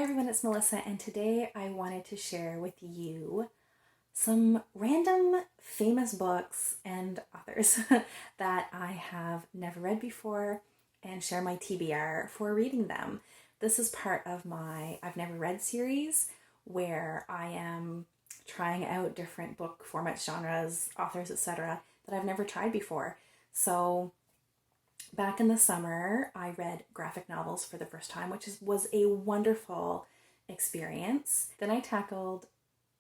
everyone, it's Melissa, and today I wanted to share with you some random famous books and authors that I have never read before and share my TBR for reading them. This is part of my I've Never Read series where I am trying out different book formats, genres, authors, etc. that I've never tried before. So back in the summer, I read graphic novels for the first time, which was a wonderful experience. Then I tackled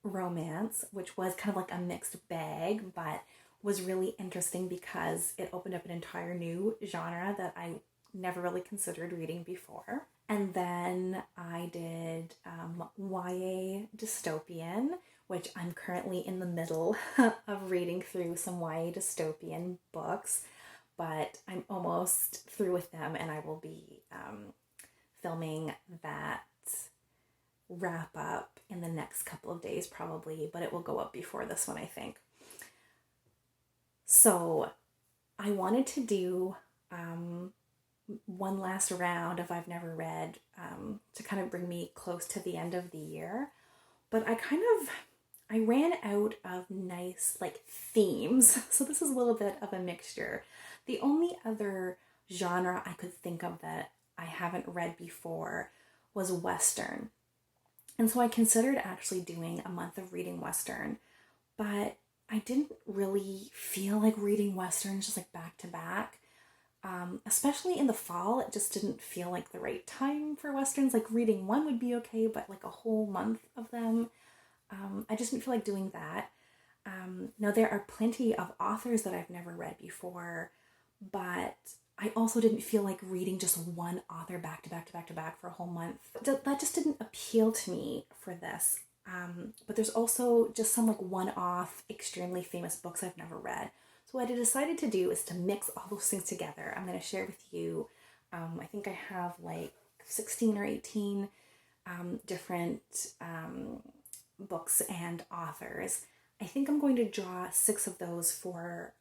romance, which was kind of like a mixed bag, but was really interesting because it opened up an entire new genre that I never really considered reading before. And then I did YA dystopian, which I'm currently in the middle of reading through some YA dystopian books, but I'm almost through with them, and I will be filming that wrap up in the next couple of days probably, but it will go up before this one, I think. So I wanted to do one last round of I've Never Read to kind of bring me close to the end of the year, but I ran out of nice themes, so this is a little bit of a mixture. The only other genre I could think of that I haven't read before was Western. And so I considered actually doing a month of reading Western, but I didn't really feel like reading Westerns just back to back. Especially in the fall, it just didn't feel like the right time for Westerns. Reading one would be okay, but a whole month of them, I just didn't feel like doing that. Now, there are plenty of authors that I've never read before, but I also didn't feel like reading just one author back to back to back to back for a whole month. That just didn't appeal to me for this. But there's also just some one-off, extremely famous books I've never read. So what I decided to do is to mix all those things together. I'm going to share with you, I think I have 16 or 18 different books and authors. I think I'm going to draw 6 of those for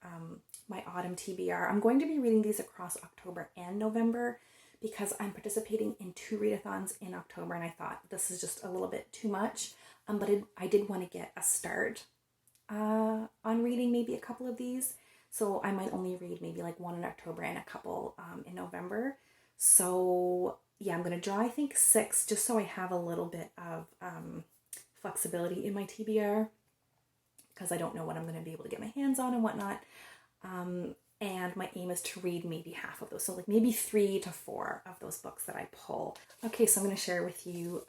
my autumn TBR. I'm going to be reading these across October and November because I'm participating in 2 readathons in October, and I thought this is just a little bit too much. But I did want to get a start on reading maybe a couple of these. So I might only read maybe one in October and a couple in November. So yeah, I'm going to draw I think 6 just so I have a little bit of flexibility in my TBR, because I don't know what I'm going to be able to get my hands on and whatnot. And my aim is to read maybe half of those. So maybe 3 to 4 of those books that I pull. Okay, so I'm going to share with you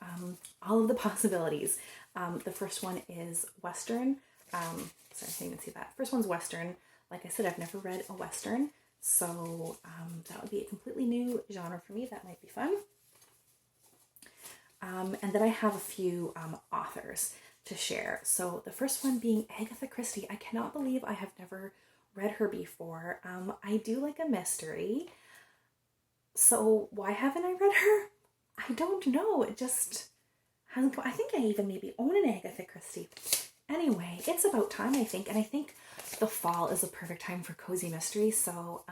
all of the possibilities. The first one is Western. Sorry, I can't even see that. First one's Western. Like I said, I've never read a Western. So that would be a completely new genre for me. That might be fun. And then I have a few authors to share. So the first one being Agatha Christie. I cannot believe I have never read her before. I do like a mystery. So why haven't I read her? I don't know. It just hasn't come. I think I even maybe own an Agatha Christie. Anyway, it's about time, I think. And I think the fall is a perfect time for cozy mystery. So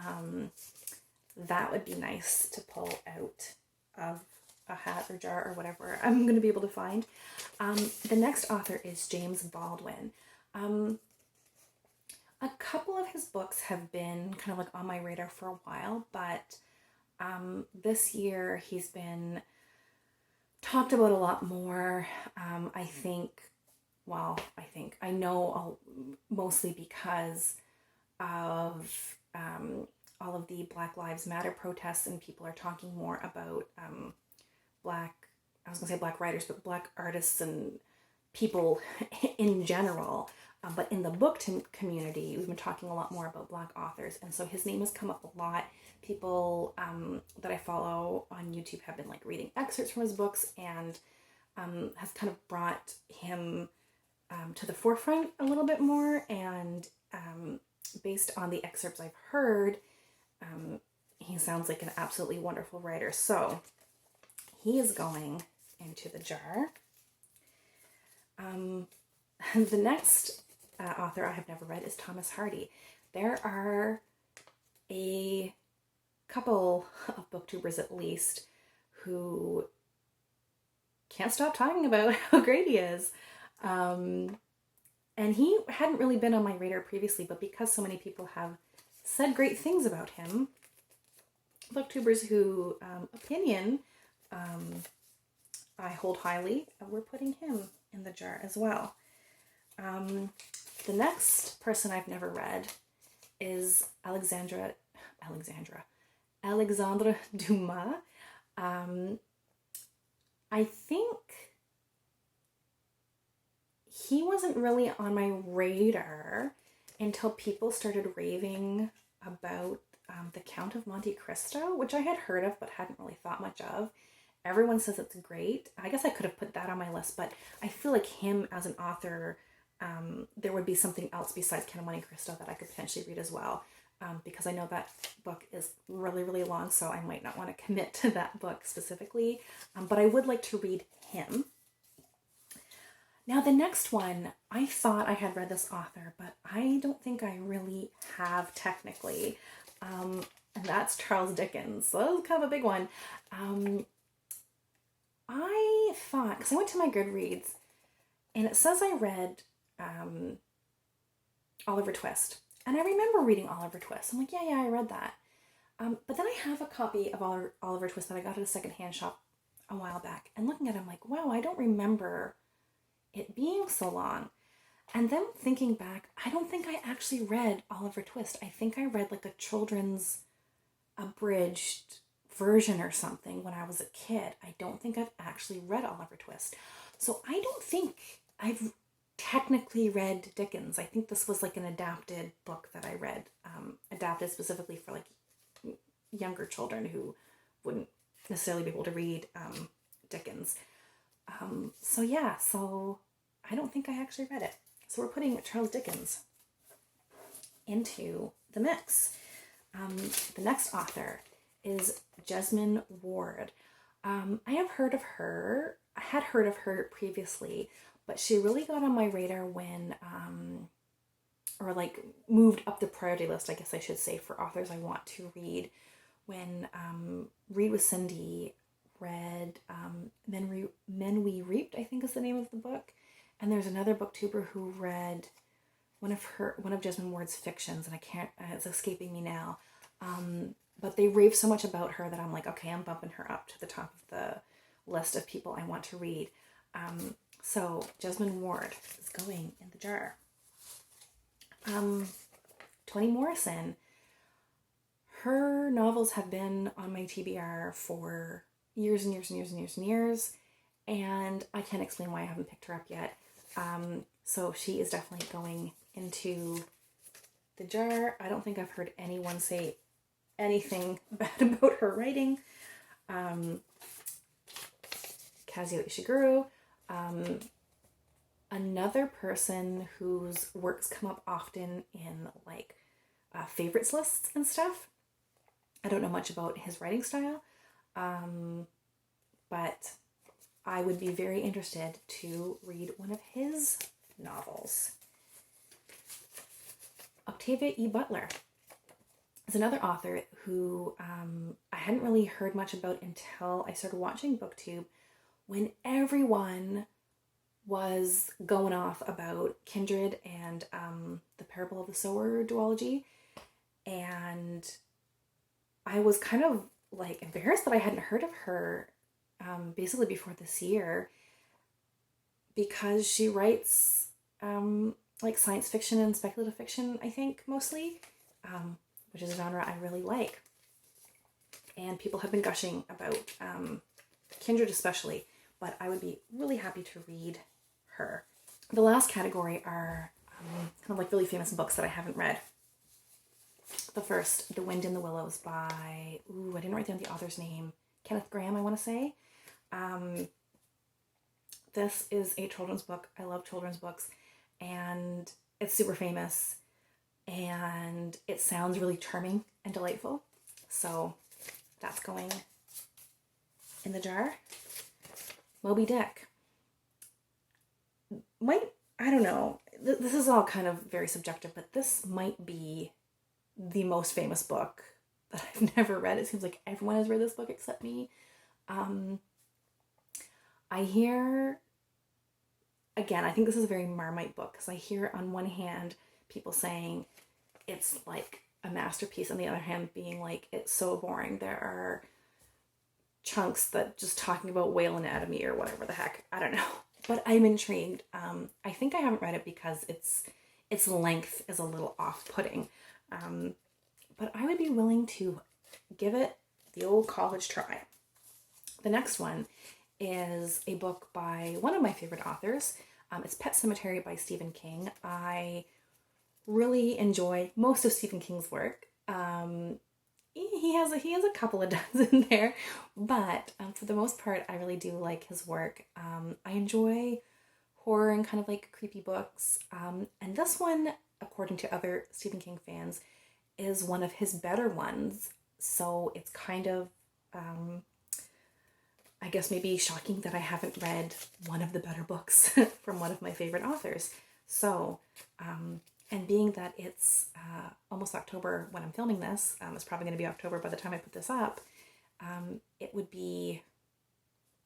that would be nice to pull out of a hat or jar or whatever I'm going to be able to find. The next author is James Baldwin. A couple of his books have been kind of on my radar for a while, but this year he's been talked about a lot more. I know mostly because of all of the Black Lives Matter protests, and people are talking more about Black writers, but Black artists and people in general. But in the book community, we've been talking a lot more about Black authors, and so his name has come up a lot. People that I follow on YouTube have been reading excerpts from his books, and has kind of brought him to the forefront a little bit more. And based on the excerpts I've heard, he sounds like an absolutely wonderful writer. So he is going into the jar. The next author I have never read is Thomas Hardy. There are a couple of booktubers at least who can't stop talking about how great he is. And he hadn't really been on my radar previously, but because so many people have said great things about him, booktubers who opinion I hold highly, we're putting him in the jar as well. The next person I've never read is Alexandre Dumas. I think he wasn't really on my radar until people started raving about The Count of Monte Cristo, which I had heard of but hadn't really thought much of. Everyone says it's great. I guess I could have put that on my list, but I feel like him as an author, there would be something else besides Count of Monte Cristo that I could potentially read as well, because I know that book is really, really long, so I might not want to commit to that book specifically, but I would like to read him. Now the next one, I thought I had read this author, but I don't think I really have technically, and that's Charles Dickens. So that was kind of a big one. I thought, because I went to my Goodreads, and it says I read Oliver Twist. And I remember reading Oliver Twist. I'm like, yeah, I read that. But then I have a copy of Oliver Twist that I got at a secondhand shop a while back. And looking at it, I'm like, wow, I don't remember it being so long. And then thinking back, I don't think I actually read Oliver Twist. I think I read like a children's abridged version or something when I was a kid. I don't think I've actually read Oliver Twist. So I don't think I've technically read Dickens. I think this was like an adapted book that I read, adapted specifically for like younger children who wouldn't necessarily be able to read Dickens. So I don't think I actually read it. So we're putting Charles Dickens into the mix. The next author is Jasmine Ward. I have heard of her. I had heard of her previously, but she really got on my radar when, or like moved up the priority list, I guess I should say, for authors I want to read. When Read with Cindy read Men We Reaped, I think is the name of the book. And there's another booktuber who read one of Jasmine Ward's fictions, and it's escaping me now. But they rave so much about her that I'm like, okay, I'm bumping her up to the top of the list of people I want to read. So Jasmine Ward is going in the jar. Toni Morrison. Her novels have been on my TBR for years and years and years and years and years, and I can't explain why I haven't picked her up yet. So she is definitely going into the jar. I don't think I've heard anyone say anything bad about her writing. Cassio Ishiguro. Another person whose works come up often in like favorites lists and stuff. I don't know much about his writing style, but I would be very interested to read one of his novels. Octavia E. Butler is another author who I hadn't really heard much about until I started watching BookTube, when everyone was going off about Kindred and the Parable of the Sower duology. And I was kind of like embarrassed that I hadn't heard of her basically before this year, because she writes like science fiction and speculative fiction, I think, mostly, which is a genre I really like. And people have been gushing about Kindred especially, but I would be really happy to read her. The last category are kind of like really famous books that I haven't read. The first, The Wind in the Willows by, I didn't write down the author's name, Kenneth Grahame, I want to say. This is a children's book. I love children's books, and it's super famous, and it sounds really charming and delightful. So that's going in the jar. Moby Dick. I don't know. This is all kind of very subjective, but this might be the most famous book that I've never read. It seems like everyone has read this book except me. I hear, again, I think this is a very Marmite book, because I hear on one hand people saying it's like a masterpiece, on the other hand being like, it's so boring. There are chunks that just talking about whale anatomy or whatever the heck. I don't know. But I'm intrigued. I think I haven't read it because its length is a little off-putting. But I would be willing to give it the old college try. The next one is a book by one of my favorite authors. It's Pet Sematary by Stephen King. I really enjoy most of Stephen King's work. He has a couple of duds in there, but for the most part, I really do like his work. I enjoy horror and kind of like creepy books. And this one, according to other Stephen King fans, is one of his better ones. So it's kind of, I guess maybe shocking that I haven't read one of the better books from one of my favorite authors. So, and being that it's almost October when I'm filming this, it's probably going to be October by the time I put this up, it would be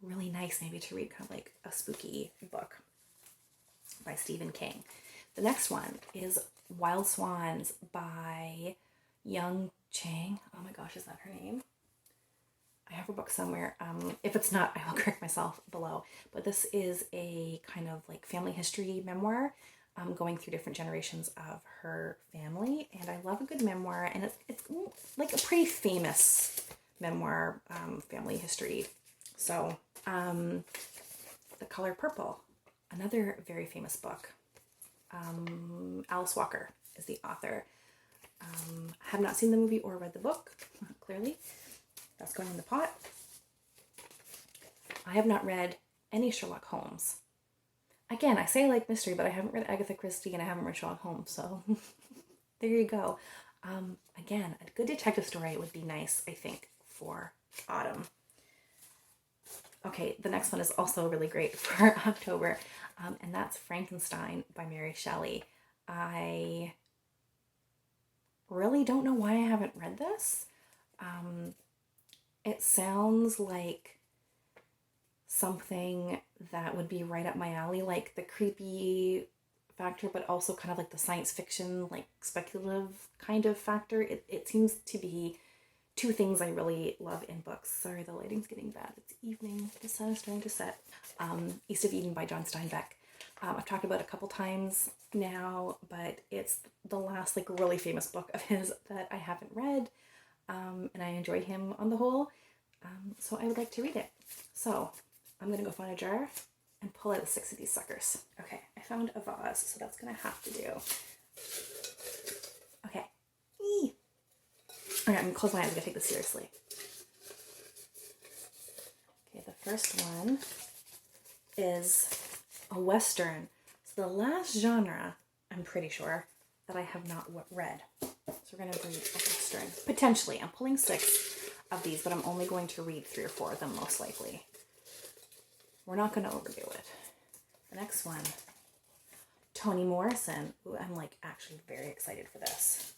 really nice maybe to read kind of like a spooky book by Stephen King. The next one is Wild Swans by Chang. Oh my gosh, is that her name? I have her book somewhere. If it's not, I will correct myself below. But this is a kind of like family history memoir, going through different generations of her family. And I love a good memoir, and it's like a pretty famous memoir, family history. So, The Color Purple, another very famous book. Alice Walker is the author. I have not seen the movie or read the book, clearly. That's going in the pot. I have not read any Sherlock Holmes. Again, I say I like mystery, but I haven't read Agatha Christie and I haven't read Sherlock Holmes, so there you go. Again, a good detective story would be nice, I think, for autumn. Okay, the next one is also really great for October, and that's Frankenstein by Mary Shelley. I really don't know why I haven't read this. It sounds like something that would be right up my alley, like the creepy factor, but also kind of like the science fiction, like speculative kind of factor. It seems to be two things I really love in books. Sorry, the lighting's getting bad. It's evening. The sun is starting to set. East of Eden by John Steinbeck. I've talked about it a couple times now, but it's the last like really famous book of his that I haven't read, and I enjoy him on the whole, so I would like to read it. So I'm gonna go find a jar and pull out 6 of these suckers. Okay, I found a vase, so that's gonna have to do. Okay. Eee. Okay, I'm gonna close my eyes. I'm gonna take this seriously. Okay, the first one is a Western. So the last genre, I'm pretty sure, that I have not read. So we're going to read a Western. Potentially. I'm pulling 6 of these, but I'm only going to read 3 or 4 of them, most likely. We're not going to overdo it. The next one, Toni Morrison. Ooh, I'm like actually very excited for this.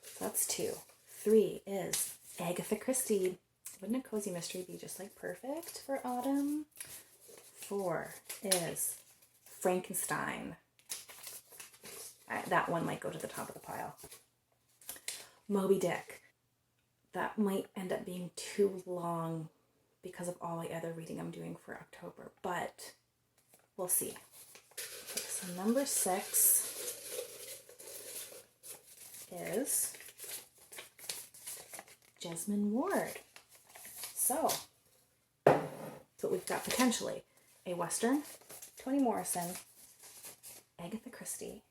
So that's 2. 3 is Agatha Christie. Wouldn't a cozy mystery be just like perfect for autumn? 4 is Frankenstein. That one might go to the top of the pile. Moby Dick. That might end up being too long because of all the other reading I'm doing for October, but we'll see. Okay, so number 6 is Jasmine Ward. So we've got potentially a Western, Toni Morrison, Agatha Christie,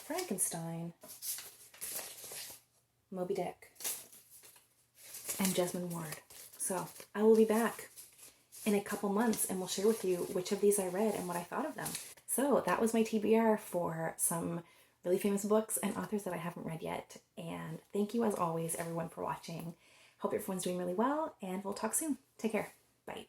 Frankenstein, Moby Dick, and Jasmine Ward. So I will be back in a couple months and we'll share with you which of these I read and what I thought of them. So that was my TBR for some really famous books and authors that I haven't read yet. And thank you as always, everyone, for watching. Hope everyone's doing really well, and we'll talk soon. Take care. Bye.